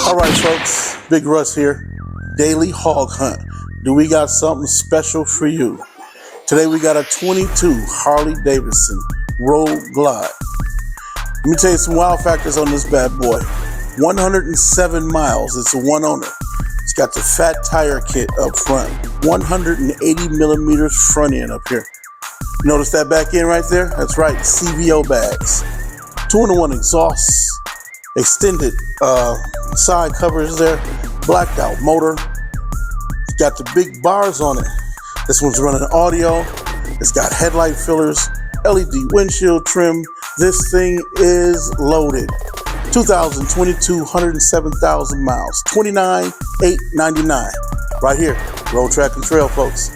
All right, folks, Big Russ here. Daily Hog Hunt. Do we got something special for you? Today we got a 22 Harley-Davidson Road Glide. Let me tell you some wow factors on this bad boy. 107 miles. It's a one owner. It's got the fat tire kit up front. 180 millimeters front end up here. Notice that back end right there? That's right, CVO bags. 2-in-1 exhausts. Extended side covers there. Blacked out motor. It's got the big bars on it. This one's running audio. It's got headlight fillers, LED windshield trim. This thing is loaded. 2022, 107,000 miles. $29,899. Right here, Road Track and Trail, folks.